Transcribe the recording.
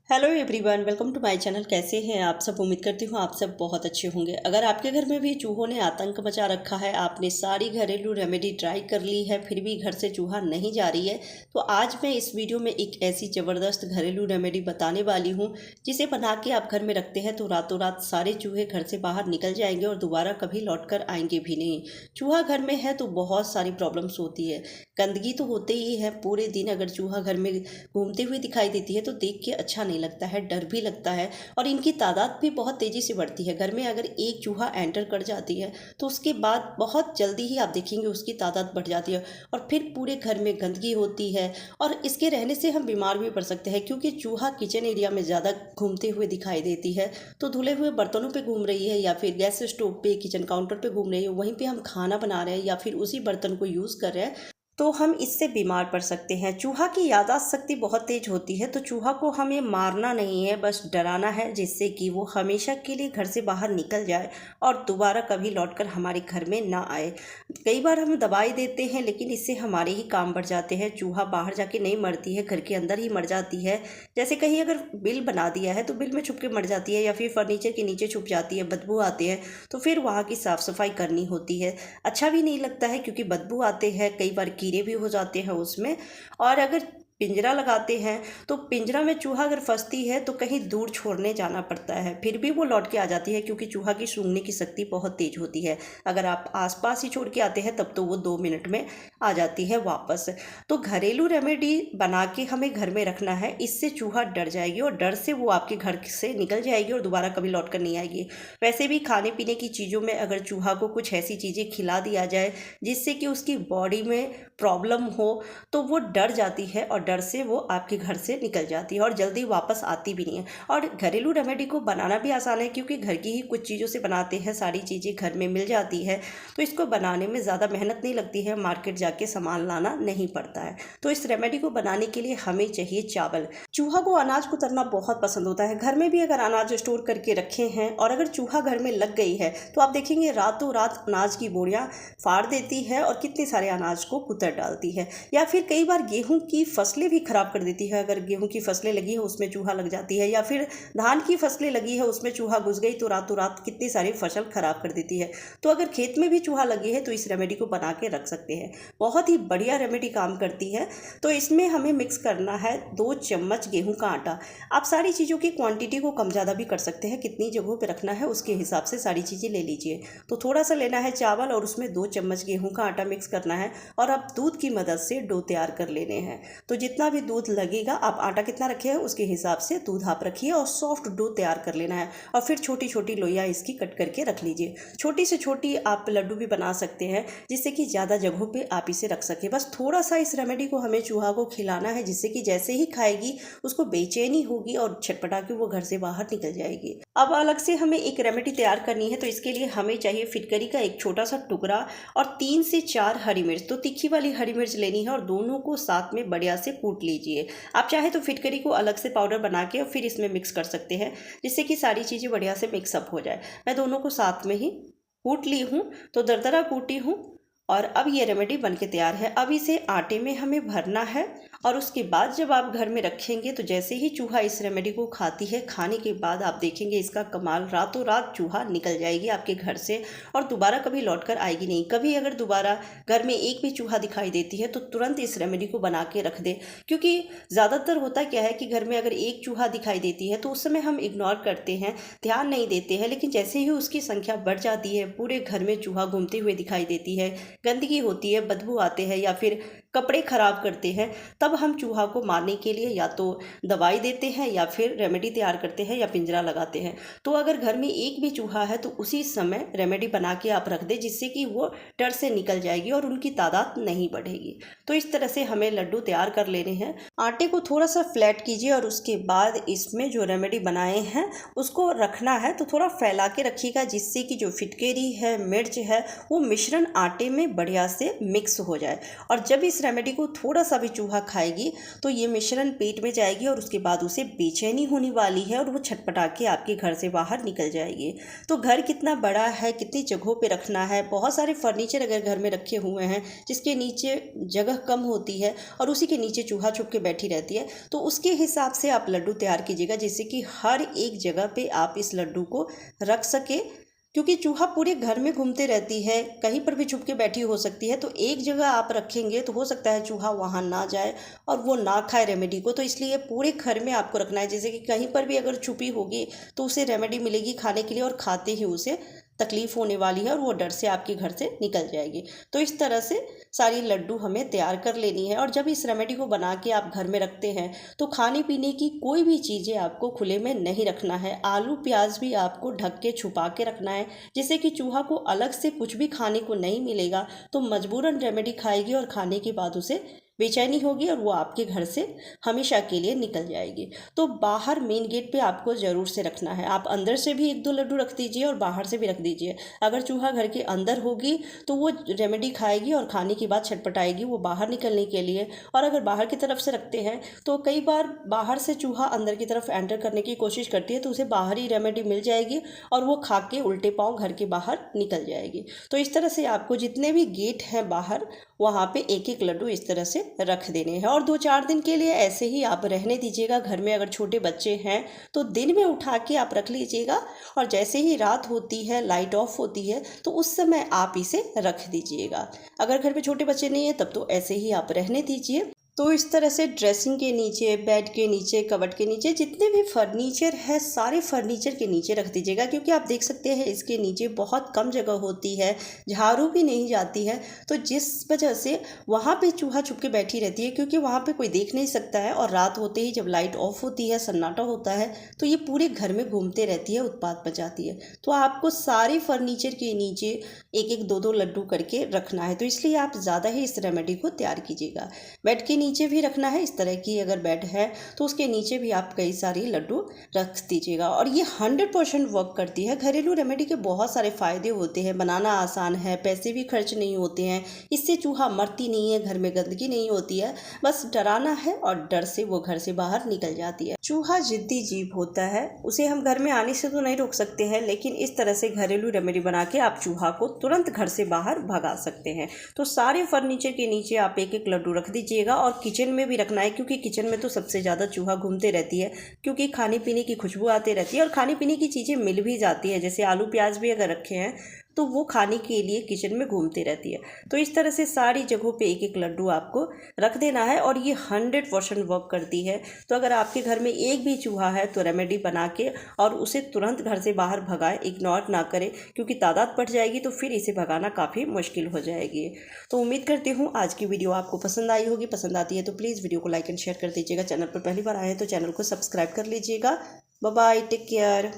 Hello everyone, welcome to my channel. कैसे हैं आप सब? उम्मीद करती हूँ आप सब बहुत अच्छे होंगे। अगर आपके घर में भी चूहों ने आतंक मचा रखा है, आपने सारी घरेलू रेमेडी ट्राई कर ली है, फिर भी घर से चूहा नहीं जा रही है, तो आज मैं इस वीडियो में एक ऐसी ज़बरदस्त घरेलू रेमेडी बताने वाली हूँ जिसे बना के आप घर में रखते हैं तो रातों रात सारे चूहे घर से बाहर निकल जाएंगे और दोबारा कभी लौट कर आएंगे भी नहीं। चूहा घर में है तो बहुत सारी प्रॉब्लम्स होती है, गंदगी तो होते ही है। पूरे दिन अगर चूहा घर में घूमते हुए दिखाई देती है तो देख के अच्छा नहीं लगता है, डर भी लगता है और इनकी तादाद भी बहुत तेज़ी से बढ़ती है। घर में अगर एक चूहा एंटर कर जाती है तो उसके बाद बहुत जल्दी ही आप देखेंगे उसकी तादाद बढ़ जाती है और फिर पूरे घर में गंदगी होती है और इसके रहने से हम बीमार भी पड़ सकते हैं, क्योंकि चूहा किचन एरिया में ज़्यादा घूमते हुए दिखाई देती है। तो धुले हुए बर्तनों पे घूम रही है या फिर गैस स्टोव पे, किचन काउंटर पे घूम रही है, वहीं पे हम खाना बना रहे हैं या फिर उसी बर्तन को यूज़ कर रहे हैं, तो हम इससे बीमार पड़ सकते हैं। चूहा की याददाश्त शक्ति बहुत तेज होती है, तो चूहा को हमें मारना नहीं है, बस डराना है, जिससे कि वो हमेशा के लिए घर से बाहर निकल जाए और दोबारा कभी लौटकर हमारे घर में ना आए। कई बार हम दवाई देते हैं लेकिन इससे हमारे ही काम बढ़ जाते हैं। चूहा बाहर जाके नहीं मरती है, घर के अंदर ही मर जाती है। जैसे कहीं अगर बिल बना दिया है तो बिल में छुप के मर जाती है या फिर फर्नीचर के नीचे छुप जाती है, बदबू आती है, तो फिर वहाँ की साफ़ सफाई करनी होती है। अच्छा भी नहीं लगता है क्योंकि बदबू आते हैं, कई बार कीड़े भी हो जाते हैं उसमें। और अगर पिंजरा लगाते हैं तो पिंजरा में चूहा अगर फंसती है तो कहीं दूर छोड़ने जाना पड़ता है, फिर भी वो लौट के आ जाती है क्योंकि चूहा की सूंघने की शक्ति बहुत तेज होती है। अगर आप आसपास ही छोड़ के आते हैं तब तो वो 2 मिनट में आ जाती है वापस। तो घरेलू रेमेडी बना के हमें घर में रखना है, इससे चूहा डर जाएगी और डर से वो आपके घर से निकल जाएगी और दोबारा कभी लौट कर नहीं आएगी। वैसे भी खाने पीने की चीज़ों में अगर चूहा को कुछ ऐसी चीज़ें खिला दिया जाए जिससे कि उसकी बॉडी में प्रॉब्लम हो तो वो डर जाती है और डर से वो आपके घर से निकल जाती है और जल्दी वापस आती भी नहीं है। और घरेलू रेमेडी को बनाना भी आसान है क्योंकि घर की ही कुछ चीज़ों से बनाते हैं, सारी चीज़ें घर में मिल जाती है, तो इसको बनाने में ज़्यादा मेहनत नहीं लगती है, मार्केट जाके सामान लाना नहीं पड़ता है। तो इस रेमेडी को बनाने के लिए हमें चाहिए चावल। चूहा को अनाज कुतरना बहुत पसंद होता है। घर में भी अगर अनाज स्टोर करके रखे हैं और अगर चूहा घर में लग गई है तो आप देखेंगे रातों रात अनाज की बोरियां फाड़ देती है और कितने सारे अनाज को कुतर डालती है। या फिर कई बार गेहूं की फसलें भी खराब कर देती है। अगर गेहूं की फसलें लगी है उसमें चूहा लग जाती है या फिर धान की फसलें लगी है उसमें चूहा घुस गई तो रातों रात कितनी सारी फसल खराब कर देती है। तो अगर खेत में भी चूहा लगी है तो इस रेमेडी को बना के रख सकते हैं, बहुत ही बढ़िया रेमेडी काम करती है। तो इसमें हमें मिक्स करना है 2 चम्मच गेहूं का आटा। आप सारी चीज़ों की क्वांटिटी को कम ज़्यादा भी कर सकते हैं, कितनी जगहों पर रखना है उसके हिसाब से सारी चीज़ें ले लीजिए। तो थोड़ा सा लेना है चावल और उसमें 2 चम्मच गेहूं का आटा मिक्स करना है और अब दूध की मदद से डो तैयार कर लेने हैं। तो जितना भी दूध लगेगा, आप आटा कितना रखे हैं उसके हिसाब से दूध आप रखिए और सॉफ्ट डो तैयार कर लेना है और फिर छोटी छोटी लोइयाँ इसकी कट करके रख लीजिए। छोटी से छोटी आप लड्डू भी बना सकते हैं जिससे कि ज़्यादा जगहों पे आप इसे रख सकें। बस थोड़ा सा इस रेमेडी को हमें चूहा को खिलाना है जिससे कि जैसे ही खाएगी उसको बेचैनी होगी और छटपटा के वो घर से बाहर निकल जाएगी। अब अलग से हमें एक रेमेडी तैयार करनी है, तो इसके लिए हमें चाहिए फिटकरी का एक छोटा सा टुकड़ा और 3 से 4 हरी मिर्च। तो तीखी वाली हरी मिर्च लेनी है और दोनों को साथ में बढ़िया से कूट लीजिए। आप चाहे तो फिटकरी को अलग से पाउडर बना के और फिर इसमें मिक्स कर सकते हैं जिससे कि सारी चीज़ें बढ़िया से मिक्सअप हो जाए। मैं दोनों को साथ में ही कूट ली हूँ, तो दरदरा कूटी हूँ और अब ये रेमेडी बनके तैयार है। अब इसे आटे में हमें भरना है और उसके बाद जब आप घर में रखेंगे तो जैसे ही चूहा इस रेमेडी को खाती है, खाने के बाद आप देखेंगे इसका कमाल, रातों रात चूहा निकल जाएगी आपके घर से और दोबारा कभी लौट कर आएगी नहीं। कभी अगर दोबारा घर में एक भी चूहा दिखाई देती है तो तुरंत इस रेमेडी को बना के रख दें, क्योंकि ज़्यादातर होता क्या है कि घर में अगर एक चूहा दिखाई देती है तो उस समय हम इग्नोर करते हैं, ध्यान नहीं देते हैं, लेकिन जैसे ही उसकी संख्या बढ़ जाती है, पूरे घर में चूहा घूमते हुए दिखाई देती है, गंदगी होती है, बदबू आते हैं या फिर कपड़े खराब करते हैं, तब हम चूहा को मारने के लिए या तो दवाई देते हैं या फिर रेमेडी तैयार करते हैं या पिंजरा लगाते हैं। तो अगर घर में एक भी चूहा है तो उसी समय रेमेडी बना के आप रख दें जिससे कि वो डर से निकल जाएगी और उनकी तादाद नहीं बढ़ेगी। तो इस तरह से हमें लड्डू तैयार कर लेने हैं। आटे को थोड़ा सा फ्लैट कीजिए और उसके बाद इसमें जो रेमेडी बनाए हैं उसको रखना है, तो थोड़ा फैला के रखिएगा जिससे कि जो फिटकेरी है, मिर्च है, वो मिश्रण आटे में बढ़िया से मिक्स हो जाए। और जब इस रेमेडी को थोड़ा सा भी चूहा खाएगी तो ये मिश्रण पेट में जाएगी और उसके बाद उसे बेचैनी होने वाली है और वो छटपटा के आपके घर से बाहर निकल जाएगी। तो घर कितना बड़ा है, कितनी जगहों पे रखना है, बहुत सारे फर्नीचर अगर घर में रखे हुए हैं जिसके नीचे जगह कम होती है और उसी के नीचे चूहा छुप के बैठी रहती है, तो उसके हिसाब से आप लड्डू तैयार कीजिएगा जिससे कि हर एक जगह पे आप इस लड्डू को रख सके। क्योंकि चूहा पूरे घर में घूमते रहती है, कहीं पर भी छुप के बैठी हो सकती है, तो एक जगह आप रखेंगे तो हो सकता है चूहा वहाँ ना जाए और वो ना खाए रेमेडी को। तो इसलिए पूरे घर में आपको रखना है, जैसे कि कहीं पर भी अगर छुपी होगी तो उसे रेमेडी मिलेगी खाने के लिए और खाते ही उसे तकलीफ़ होने वाली है और वो डर से आपके घर से निकल जाएगी। तो इस तरह से सारी लड्डू हमें तैयार कर लेनी है। और जब इस रेमेडी को बना के आप घर में रखते हैं तो खाने पीने की कोई भी चीज़ें आपको खुले में नहीं रखना है। आलू प्याज भी आपको ढक के छुपा के रखना है, जिससे कि चूहा को अलग से कुछ भी खाने को नहीं मिलेगा तो मजबूरन रेमेडी खाएगी और खाने के बाद उसे बेचैनी होगी और वो आपके घर से हमेशा के लिए निकल जाएगी। तो बाहर मेन गेट पे आपको ज़रूर से रखना है। आप अंदर से भी 1-2 लड्डू रख दीजिए और बाहर से भी रख दीजिए। अगर चूहा घर के अंदर होगी तो वो रेमेडी खाएगी और खाने के बाद छटपटाएगी वो बाहर निकलने के लिए। और अगर बाहर की तरफ से रखते हैं तो कई बार बाहर से चूहा अंदर की तरफ एंटर करने की कोशिश करती है तो उसे बाहर ही रेमेडी मिल जाएगी और वो खा के उल्टे पाँव घर के बाहर निकल जाएगी। तो इस तरह से आपको जितने भी गेट हैं बाहर वहाँ पे 1-1 लड्डू इस तरह से रख देने हैं और 2-4 दिन के लिए ऐसे ही आप रहने दीजिएगा। घर में अगर छोटे बच्चे हैं तो दिन में उठा के आप रख लीजिएगा और जैसे ही रात होती है, लाइट ऑफ होती है, तो उस समय आप इसे रख दीजिएगा। अगर घर में छोटे बच्चे नहीं हैं तब तो ऐसे ही आप रहने दीजिए। तो इस तरह से ड्रेसिंग के नीचे, बेड के नीचे, कबर्ड के नीचे जितने भी फर्नीचर है सारे फर्नीचर के नीचे रख दीजिएगा, क्योंकि आप देख सकते हैं इसके नीचे बहुत कम जगह होती है, झाड़ू भी नहीं जाती है, तो जिस वजह से वहाँ पे चूहा छुप के बैठी रहती है, क्योंकि वहाँ पे कोई देख नहीं सकता है और रात होते ही जब लाइट ऑफ होती है, सन्नाटा होता है, तो ये पूरे घर में घूमते रहती है, उत्पात मचाती है। तो आपको सारे फर्नीचर के नीचे 1-1, 2-2 लड्डू करके रखना है, तो इसलिए आप ज़्यादा ही इस रेमेडी को तैयार कीजिएगा। बेड के नीचे भी रखना है, इस तरह की अगर बेड है तो उसके नीचे भी आप कई सारी लड्डू रख दीजिएगा और ये 100% वर्क करती है। घरेलू रेमेडी के बहुत सारे फ़ायदे होते हैं, बनाना आसान है, पैसे भी खर्च नहीं होते हैं, इससे चूहा मरती नहीं है, घर में गंदगी नहीं होती है, बस डराना है और डर से वो घर से बाहर निकल जाती है। चूहा जिद्दी जीव होता है, उसे हम घर में आने से तो नहीं रोक सकते हैं, लेकिन इस तरह से घरेलू रेमेडी बना के आप चूहा को तुरंत घर से बाहर भगा सकते हैं। तो सारे फर्नीचर के नीचे आप 1-1 लड्डू रख दीजिएगा और किचन में भी रखना है, क्योंकि किचन में तो सबसे ज़्यादा चूहा घूमते रहती है, क्योंकि खाने पीने की खुशबू आती रहती है और खाने पीने की चीज़ें मिल भी जाती है, जैसे आलू प्याज भी अगर रखे हैं तो वो खाने के लिए किचन में घूमती रहती है। तो इस तरह से सारी जगहों पे 1-1 लड्डू आपको रख देना है और ये 100% वर्क करती है। तो अगर आपके घर में एक भी चूहा है तो रेमेडी बना के और उसे तुरंत घर से बाहर भगाएं, इग्नोर ना करें, क्योंकि तादाद बढ़ जाएगी तो फिर इसे भगाना काफ़ी मुश्किल हो जाएगी। तो उम्मीद करती हूँ आज की वीडियो आपको पसंद आई होगी। पसंद आती है तो प्लीज़ वीडियो को लाइक एंड शेयर कर दीजिएगा। चैनल पर पहली बार आए हैं तो चैनल को सब्सक्राइब कर लीजिएगा। Bye bye, take care.